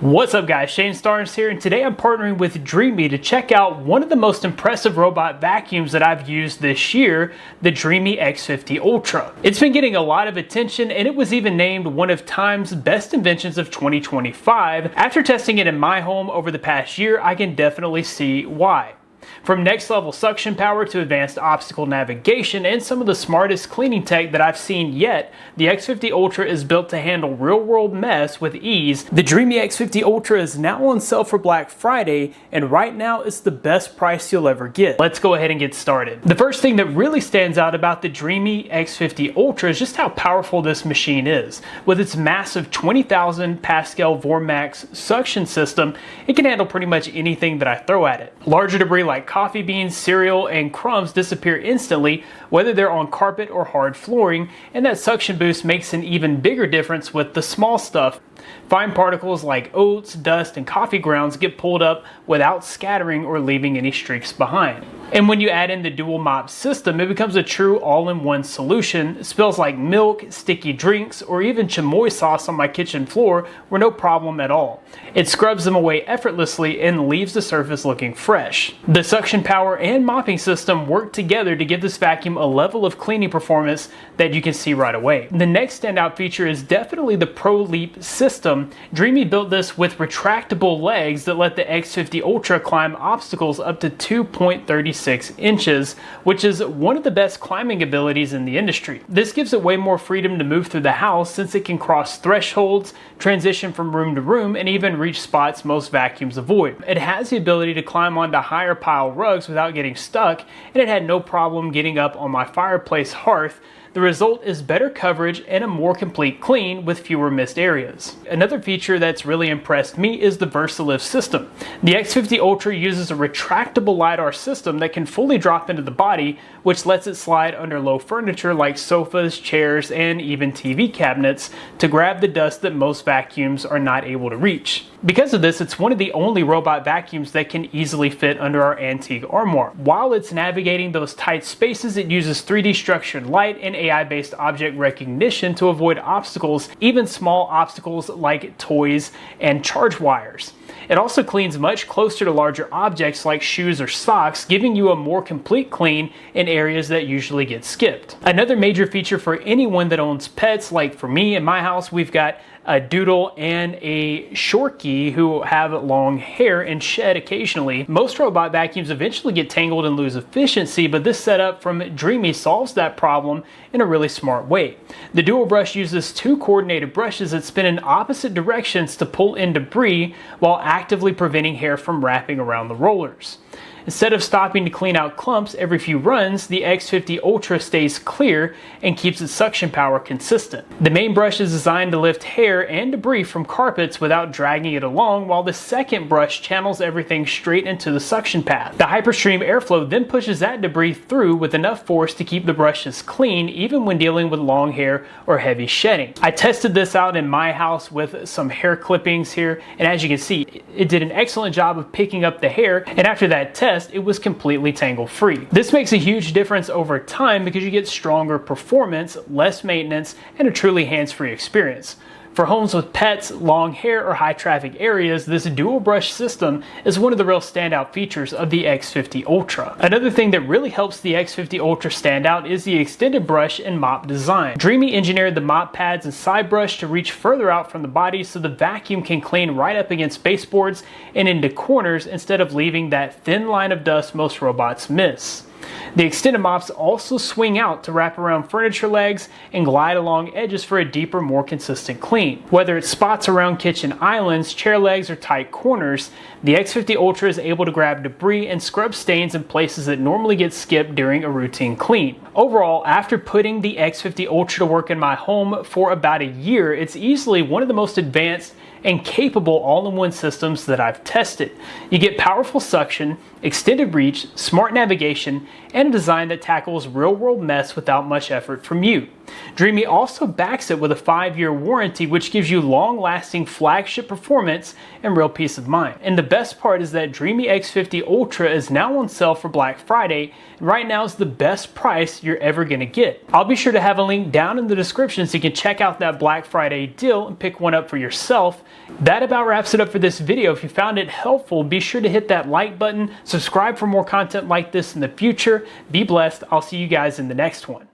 What's up guys, Shane Starnes here, and today I'm partnering with Dreame to check out one of the most impressive robot vacuums that I've used this year, the Dreame X50 Ultra. It's been getting a lot of attention and it was even named one of Time's best inventions of 2025. After testing it in my home over the past year, I can definitely see why. From next level suction power to advanced obstacle navigation and some of the smartest cleaning tech that I've seen yet, the X50 Ultra is built to handle real world mess with ease. The Dreame X50 Ultra is now on sale for Black Friday, and right now it's the best price you'll ever get. Let's go ahead and get started. The first thing that really stands out about the Dreame X50 Ultra is just how powerful this machine is. With its massive 20,000 Pascal Vormax suction system, it can handle pretty much anything that I throw at it. Larger debris like coffee beans, cereal, and crumbs disappear instantly, whether they're on carpet or hard flooring, and that suction boost makes an even bigger difference with the small stuff. Fine particles like oats, dust, and coffee grounds get pulled up without scattering or leaving any streaks behind. And when you add in the dual mop system, it becomes a true all-in-one solution. Spills like milk, sticky drinks, or even chamoy sauce on my kitchen floor were no problem at all. It scrubs them away effortlessly and leaves the surface looking fresh. The suction power and mopping system work together to give this vacuum a level of cleaning performance that you can see right away. The next standout feature is definitely the ProLift system. Dreame built this with retractable legs that let the X50 Ultra climb obstacles up to 2.36 inches, which is one of the best climbing abilities in the industry. This gives it way more freedom to move through the house since it can cross thresholds, transition from room to room, and even reach spots most vacuums avoid. It has the ability to climb onto higher pile rugs without getting stuck, and it had no problem getting up on my fireplace hearth. The result is better coverage and a more complete clean with fewer missed areas. Another feature that's really impressed me is the VersaLift system. The X50 Ultra uses a retractable LiDAR system that can fully drop into the body, which lets it slide under low furniture like sofas, chairs, and even TV cabinets to grab the dust that most vacuums are not able to reach. Because of this, it's one of the only robot vacuums that can easily fit under our antique armoire. While it's navigating those tight spaces, it uses 3D structured light and AI-based object recognition to avoid obstacles, even small obstacles like toys and charge wires. It also cleans much closer to larger objects like shoes or socks, giving you a more complete clean in areas that usually get skipped. Another major feature for anyone that owns pets, like for me in my house, we've got a doodle and a shorkie who have long hair and shed occasionally. Most robot vacuums eventually get tangled and lose efficiency, but this setup from Dreame solves that problem in a really smart way. The dual brush uses two coordinated brushes that spin in opposite directions to pull in debris while actively preventing hair from wrapping around the rollers. Instead of stopping to clean out clumps every few runs, the X50 Ultra stays clear and keeps its suction power consistent. The main brush is designed to lift hair and debris from carpets without dragging it along, while the second brush channels everything straight into the suction path. The hyperstream airflow then pushes that debris through with enough force to keep the brushes clean even when dealing with long hair or heavy shedding. I tested this out in my house with some hair clippings here, and as you can see, it did an excellent job of picking up the hair, and after that test, it was completely tangle free. This makes a huge difference over time because you get stronger performance, less maintenance, and a truly hands-free experience. For homes with pets, long hair, or high traffic areas, this dual brush system is one of the real standout features of the X50 Ultra. Another thing that really helps the X50 Ultra stand out is the extended brush and mop design. Dreame engineered the mop pads and side brush to reach further out from the body so the vacuum can clean right up against baseboards and into corners instead of leaving that thin line of dust most robots miss. The extended mops also swing out to wrap around furniture legs and glide along edges for a deeper, more consistent clean. Whether it's spots around kitchen islands, chair legs, or tight corners, the X50 Ultra is able to grab debris and scrub stains in places that normally get skipped during a routine clean. Overall, after putting the X50 Ultra to work in my home for about a year, it's easily one of the most advanced and capable all-in-one systems that I've tested. You get powerful suction, extended reach, smart navigation, and a design that tackles real-world mess without much effort from you. Dreame also backs it with a 5-year warranty, which gives you long-lasting flagship performance and real peace of mind. And the best part is that Dreame X50 Ultra is now on sale for Black Friday, and right now is the best price you're ever going to get. I'll be sure to have a link down in the description so you can check out that Black Friday deal and pick one up for yourself. That about wraps it up for this video. If you found it helpful, be sure to hit that like button, subscribe for more content like this in the future. Be blessed. I'll see you guys in the next one.